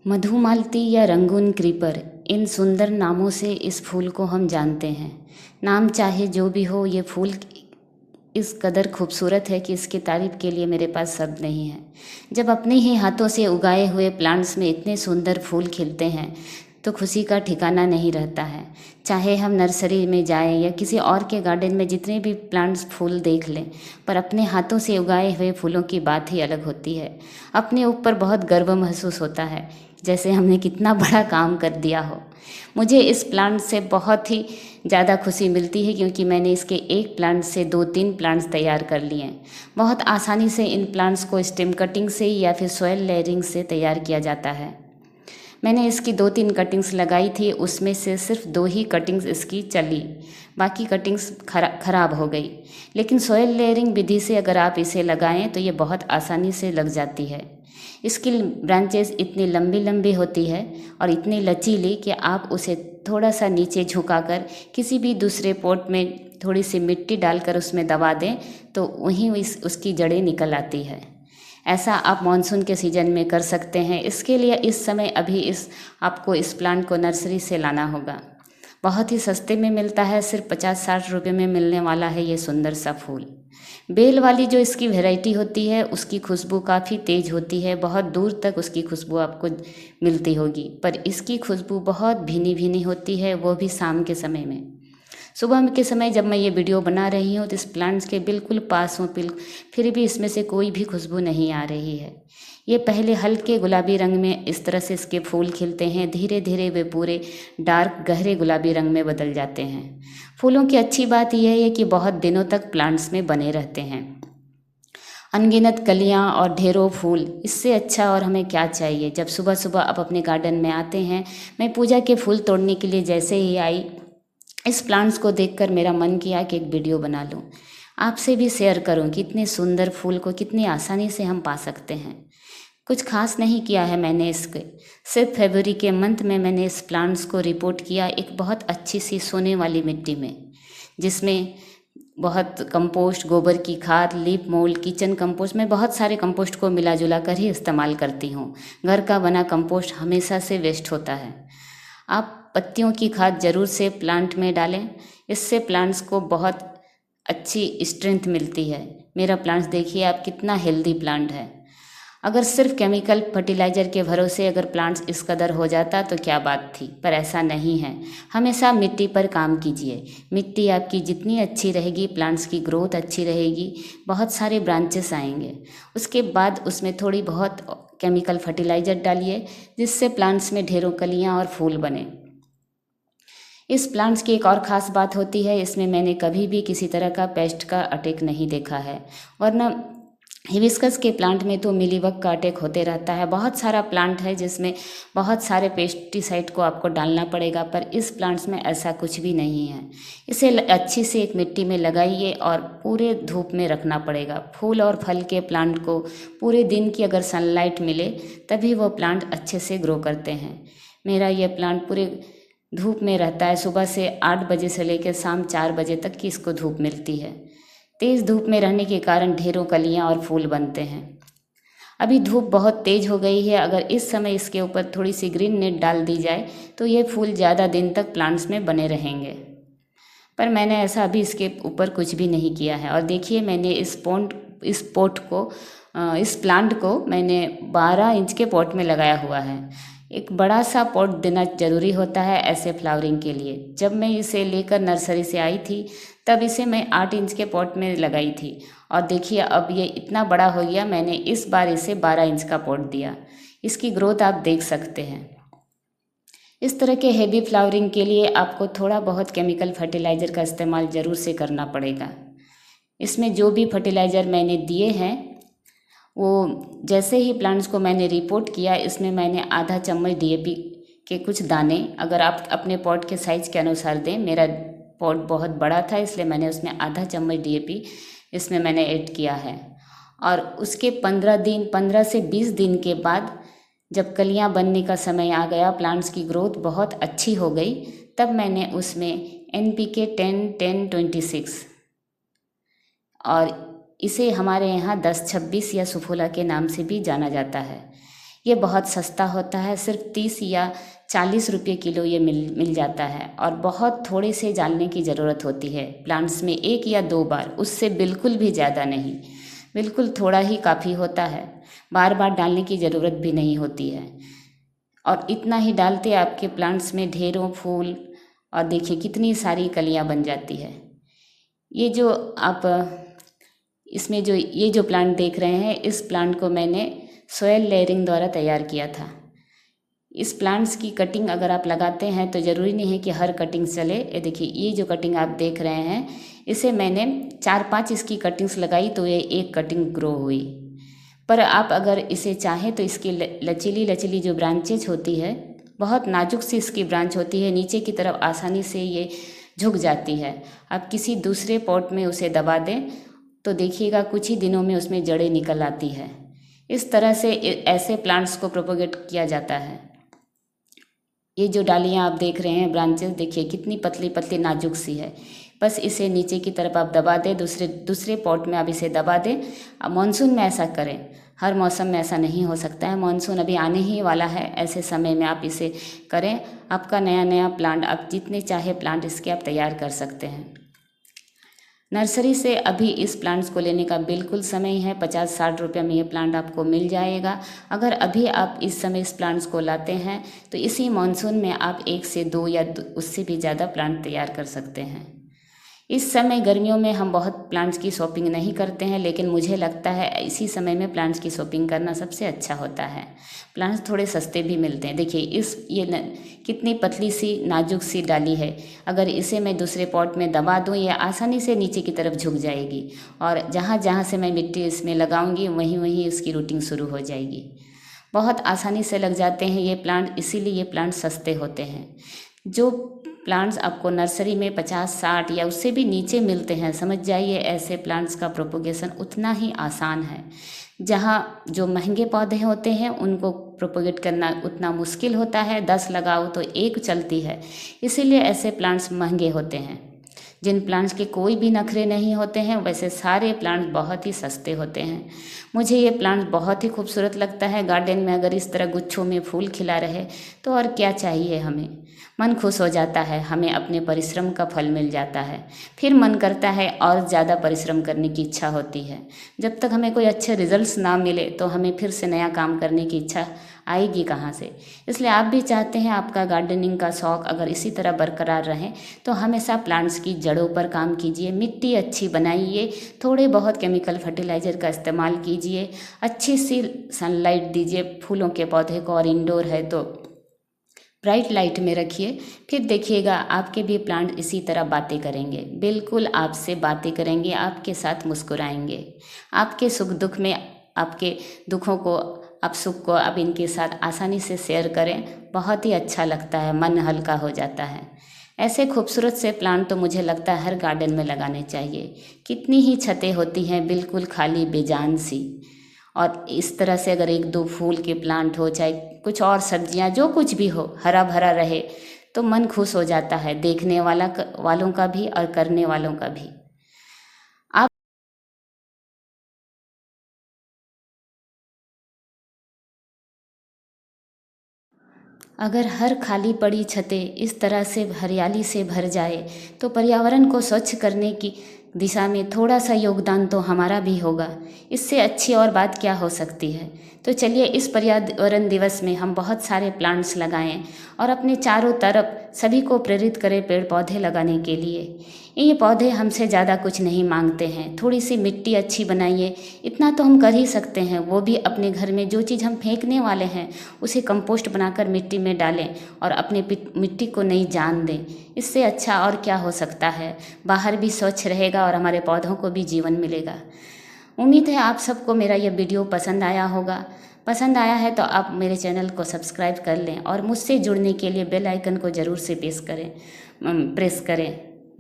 मधुमालती या Rangoon creeper, इन सुंदर नामों से इस फूल को हम जानते हैं। नाम चाहे जो भी हो, ये फूल इस कदर खूबसूरत है कि इसकी तारीफ़ के लिए मेरे पास शब्द नहीं है। जब अपने ही हाथों से उगाए हुए प्लांट्स में इतने सुंदर फूल खिलते हैं तो खुशी का ठिकाना नहीं रहता है। चाहे हम नर्सरी में जाएं या किसी और के गार्डन में जितने भी प्लांट्स फूल देख लें, पर अपने हाथों से उगाए हुए फूलों की बात ही अलग होती है। अपने ऊपर बहुत गर्व महसूस होता है, जैसे हमने कितना बड़ा काम कर दिया हो। मुझे इस प्लांट से बहुत ही ज़्यादा खुशी मिलती है क्योंकि मैंने इसके एक प्लांट से 2-3 प्लांट्स तैयार कर लिए हैं। बहुत आसानी से इन प्लांट्स को स्टेम कटिंग से या फिर सॉइल लेयरिंग से तैयार किया जाता है। मैंने इसकी 2-3 कटिंग्स लगाई थी, उसमें से सिर्फ 2 ही कटिंग्स इसकी चली, बाकी कटिंग्स खराब हो गई। लेकिन सॉइल लेयरिंग विधि से अगर आप इसे लगाएं तो ये बहुत आसानी से लग जाती है। इसकी ब्रांचेस इतनी लंबी लंबी होती है और इतनी लचीली कि आप उसे थोड़ा सा नीचे झुकाकर किसी भी दूसरे पॉट में थोड़ी सी मिट्टी डालकर उसमें दबा दें तो वहीं उसकी जड़ें निकल आती है। ऐसा आप मानसून के सीज़न में कर सकते हैं। इसके लिए इस समय आपको इस प्लांट को नर्सरी से लाना होगा। बहुत ही सस्ते में मिलता है, सिर्फ 50-60 रुपये में मिलने वाला है ये सुंदर सा फूल। बेल वाली जो इसकी वैरायटी होती है उसकी खुशबू काफ़ी तेज़ होती है, बहुत दूर तक उसकी खुशबू आपको मिलती होगी, पर इसकी खुशबू बहुत भीनी भीनी होती है, वो भी शाम के समय में। सुबह के समय जब मैं ये वीडियो बना रही हूँ तो इस प्लांट्स के बिल्कुल पास हूँ, फिर भी इसमें से कोई भी खुशबू नहीं आ रही है। ये पहले हल्के गुलाबी रंग में इस तरह से इसके फूल खिलते हैं, धीरे धीरे वे पूरे डार्क गहरे गुलाबी रंग में बदल जाते हैं। फूलों की अच्छी बात यह है कि बहुत दिनों तक प्लांट्स में बने रहते हैं। अनगिनत कलियां और ढेरों फूल, इससे अच्छा और हमें क्या चाहिए। जब सुबह सुबह आप अपने गार्डन में आते हैं, मैं पूजा के फूल तोड़ने के लिए जैसे ही आई, इस प्लांट्स को देखकर मेरा मन किया कि एक वीडियो बना लूं, आपसे भी शेयर करूं कि इतने सुंदर फूल को कितनी आसानी से हम पा सकते हैं। कुछ खास नहीं किया है मैंने इसके, सिर्फ फरवरी के मंथ में मैंने इस प्लांट्स को रिपोर्ट किया एक बहुत अच्छी सी सोने वाली मिट्टी में, जिसमें बहुत कंपोस्ट, गोबर की खाद, लीफ मोल्ड, किचन कंपोस्ट, मैं बहुत सारे कंपोस्ट को मिला जुला कर ही इस्तेमाल करती हूँ। घर का बना कंपोस्ट हमेशा से वेस्ट होता है। आप पत्तियों की खाद ज़रूर से प्लांट में डालें, इससे प्लांट्स को बहुत अच्छी स्ट्रेंथ मिलती है। मेरा प्लांट्स देखिए आप, कितना हेल्दी प्लांट है। अगर सिर्फ केमिकल फर्टिलाइज़र के भरोसे अगर प्लांट्स इस कदर हो जाता तो क्या बात थी, पर ऐसा नहीं है। हमेशा मिट्टी पर काम कीजिए। मिट्टी आपकी जितनी अच्छी रहेगी, प्लांट्स की ग्रोथ अच्छी रहेगी, बहुत सारे ब्रांचेस आएंगे। उसके बाद उसमें थोड़ी बहुत केमिकल फर्टिलाइज़र डालिए, जिससे प्लांट्स में ढेरों कलियाँ और फूल बने। इस प्लांट्स की एक और ख़ास बात होती है, इसमें मैंने कभी भी किसी तरह का पेस्ट का अटैक नहीं देखा है, वरना हिबिस्कस के प्लांट में तो मिलीबग का अटैक होते रहता है। बहुत सारा प्लांट है जिसमें बहुत सारे पेस्टिसाइड को आपको डालना पड़ेगा, पर इस प्लांट्स में ऐसा कुछ भी नहीं है। इसे अच्छी से एक मिट्टी में लगाइए और पूरे धूप में रखना पड़ेगा। फूल और फल के प्लांट को पूरे दिन की अगर सनलाइट मिले तभी वो प्लांट अच्छे से ग्रो करते हैं। मेरा ये प्लांट पूरे धूप में रहता है, सुबह से 8 बजे से लेकर शाम 4 बजे तक की इसको धूप मिलती है। तेज़ धूप में रहने के कारण ढेरों कलियां और फूल बनते हैं। अभी धूप बहुत तेज़ हो गई है, अगर इस समय इसके ऊपर थोड़ी सी ग्रीन नेट डाल दी जाए तो ये फूल ज़्यादा दिन तक प्लांट्स में बने रहेंगे, पर मैंने ऐसा अभी इसके ऊपर कुछ भी नहीं किया है। और देखिए मैंने इस प्लांट को मैंने 12 इंच के पॉट में लगाया हुआ है। एक बड़ा सा पॉट देना ज़रूरी होता है ऐसे फ्लावरिंग के लिए। जब मैं इसे लेकर नर्सरी से आई थी तब इसे मैं 8 इंच के पॉट में लगाई थी, और देखिए अब ये इतना बड़ा हो गया। मैंने इस बार इसे 12 इंच का पॉट दिया। इसकी ग्रोथ आप देख सकते हैं। इस तरह के हेवी फ्लावरिंग के लिए आपको थोड़ा बहुत केमिकल फर्टिलाइज़र का इस्तेमाल ज़रूर से करना पड़ेगा। इसमें जो भी फर्टिलाइज़र मैंने दिए हैं वो जैसे ही प्लांट्स को मैंने रिपोर्ट किया, इसमें मैंने आधा चम्मच डीएपी के कुछ दाने, अगर आप अपने पॉट के साइज़ के अनुसार दें, मेरा पॉट बहुत बड़ा था इसलिए मैंने उसमें आधा चम्मच डीएपी इसमें मैंने ऐड किया है। और उसके 15 से 20 दिन के बाद जब कलियां बनने का समय आ गया, प्लांट्स की ग्रोथ बहुत अच्छी हो गई, तब मैंने उसमें NPK 10-10-26 और इसे हमारे यहाँ 10-26 या सुफोला के नाम से भी जाना जाता है, ये बहुत सस्ता होता है, सिर्फ 30 या 40 रुपये किलो ये मिल जाता है। और बहुत थोड़े से डालने की ज़रूरत होती है प्लांट्स में, 1 या 2 बार, उससे बिल्कुल भी ज़्यादा नहीं, बिल्कुल थोड़ा ही काफ़ी होता है। बार बार डालने की ज़रूरत भी नहीं होती है। और इतना ही डालते आपके प्लांट्स में ढेरों फूल, और देखिए कितनी सारी कलियां बन जाती है। ये जो आप इसमें जो ये जो प्लांट देख रहे हैं, इस प्लांट को मैंने सॉयल लेयरिंग द्वारा तैयार किया था। इस प्लांट्स की कटिंग अगर आप लगाते हैं तो ज़रूरी नहीं है कि हर कटिंग चले। ये देखिए, ये जो कटिंग आप देख रहे हैं, इसे मैंने 4-5 इसकी कटिंग्स लगाई तो ये एक कटिंग ग्रो हुई। पर आप अगर इसे चाहें तो इसकी लचीली लचीली जो ब्रांचेज होती है, बहुत नाजुक सी इसकी ब्रांच होती है, नीचे की तरफ आसानी से ये झुक जाती है। आप किसी दूसरे पॉट में उसे दबा दें तो देखिएगा कुछ ही दिनों में उसमें जड़ें निकल आती है। इस तरह से ऐसे प्लांट्स को प्रोपोगेट किया जाता है। ये जो डालियाँ आप देख रहे हैं, ब्रांचेस देखिए कितनी पतली पतली नाजुक सी है। बस इसे नीचे की तरफ आप दबा दें, दूसरे पॉट में आप इसे दबा दें। अब मानसून में ऐसा करें, हर मौसम में ऐसा नहीं हो सकता है। मानसून अभी आने ही वाला है, ऐसे समय में आप इसे करें। आपका नया नया प्लांट, आप जितने चाहे प्लांट इसके आप तैयार कर सकते हैं। नर्सरी से अभी इस प्लांट्स को लेने का बिल्कुल समय है। 50-60 रुपये में ये प्लांट आपको मिल जाएगा। अगर अभी आप इस समय इस प्लांट्स को लाते हैं तो इसी मानसून में आप 1 से 2 या उससे भी ज़्यादा प्लांट तैयार कर सकते हैं। इस समय गर्मियों में हम बहुत प्लांट्स की शॉपिंग नहीं करते हैं, लेकिन मुझे लगता है इसी समय में प्लांट्स की शॉपिंग करना सबसे अच्छा होता है। प्लांट्स थोड़े सस्ते भी मिलते हैं। देखिए कितनी पतली सी नाजुक सी डाली है, अगर इसे मैं दूसरे पॉट में दबा दूं ये आसानी से नीचे की तरफ झुक जाएगी, और जहाँ जहाँ से मैं मिट्टी इसमें लगाऊंगी वहीं वहीं इसकी रूटिंग शुरू हो जाएगी। बहुत आसानी से लग जाते हैं ये प्लांट, इसीलिए ये प्लांट सस्ते होते हैं। जो प्लांट्स आपको नर्सरी में 50-60 या उससे भी नीचे मिलते हैं, समझ जाइए ऐसे प्लांट्स का प्रोपोगेशन उतना ही आसान है। जहाँ जो महंगे पौधे होते हैं उनको प्रोपोगेट करना उतना मुश्किल होता है, 10 लगाओ तो 1 चलती है, इसीलिए ऐसे प्लांट्स महंगे होते हैं। जिन प्लांट्स के कोई भी नखरे नहीं होते हैं, वैसे सारे प्लांट्स बहुत ही सस्ते होते हैं। मुझे ये प्लांट बहुत ही खूबसूरत लगता है। गार्डन में अगर इस तरह गुच्छों में फूल खिला रहे तो और क्या चाहिए हमें। मन खुश हो जाता है, हमें अपने परिश्रम का फल मिल जाता है। फिर मन करता है और ज़्यादा परिश्रम करने की इच्छा होती है। जब तक हमें कोई अच्छे रिजल्ट्स ना मिले तो हमें फिर से नया काम करने की इच्छा आएगी कहाँ से। इसलिए आप भी चाहते हैं आपका गार्डनिंग का शौक़ अगर इसी तरह बरकरार रहे तो हमेशा प्लांट्स की जड़ों पर काम कीजिए, मिट्टी अच्छी बनाइए, थोड़े बहुत केमिकल फर्टिलाइज़र का इस्तेमाल कीजिए, अच्छी सी सनलाइट दीजिए फूलों के पौधे को, और इंडोर है तो ब्राइट लाइट में रखिए। फिर देखिएगा आपके भी प्लांट इसी तरह बातें करेंगे, बिल्कुल आपसे बातें करेंगे, आपके साथ मुस्कुराएंगे। आपके सुख दुख में, आपके दुखों को, आप सुख को आप इनके साथ आसानी से शेयर करें, बहुत ही अच्छा लगता है, मन हल्का हो जाता है। ऐसे खूबसूरत से प्लांट तो मुझे लगता है हर गार्डन में लगाने चाहिए। कितनी ही छतें होती हैं बिल्कुल खाली बेजान सी, और इस तरह से अगर 1-2 फूल के प्लांट हो, चाहे कुछ और सब्जियां, जो कुछ भी हो, हरा भरा रहे तो मन खुश हो जाता है, देखने वालों का भी और करने वालों का भी। आप अगर हर खाली पड़ी छतें इस तरह से हरियाली से भर जाए तो पर्यावरण को स्वच्छ करने की दिशा में थोड़ा सा योगदान तो हमारा भी होगा। इससे अच्छी और बात क्या हो सकती है। तो चलिए इस पर्यावरण दिवस में हम बहुत सारे प्लांट्स लगाएं और अपने चारों तरफ सभी को प्रेरित करें पेड़ पौधे लगाने के लिए। ये पौधे हमसे ज़्यादा कुछ नहीं मांगते हैं, थोड़ी सी मिट्टी अच्छी बनाइए, इतना तो हम कर ही सकते हैं। वो भी अपने घर में जो चीज़ हम फेंकने वाले हैं उसे कंपोस्ट बनाकर मिट्टी में डालें और अपने मिट्टी को नई जान दें। इससे अच्छा और क्या हो सकता है। बाहर भी स्वच्छ रहेगा और हमारे पौधों को भी जीवन मिलेगा। उम्मीद है आप सबको मेरा यह वीडियो पसंद आया होगा। पसंद आया है तो आप मेरे चैनल को सब्सक्राइब कर लें और मुझसे जुड़ने के लिए बेल आइकन को ज़रूर से प्रेस करें।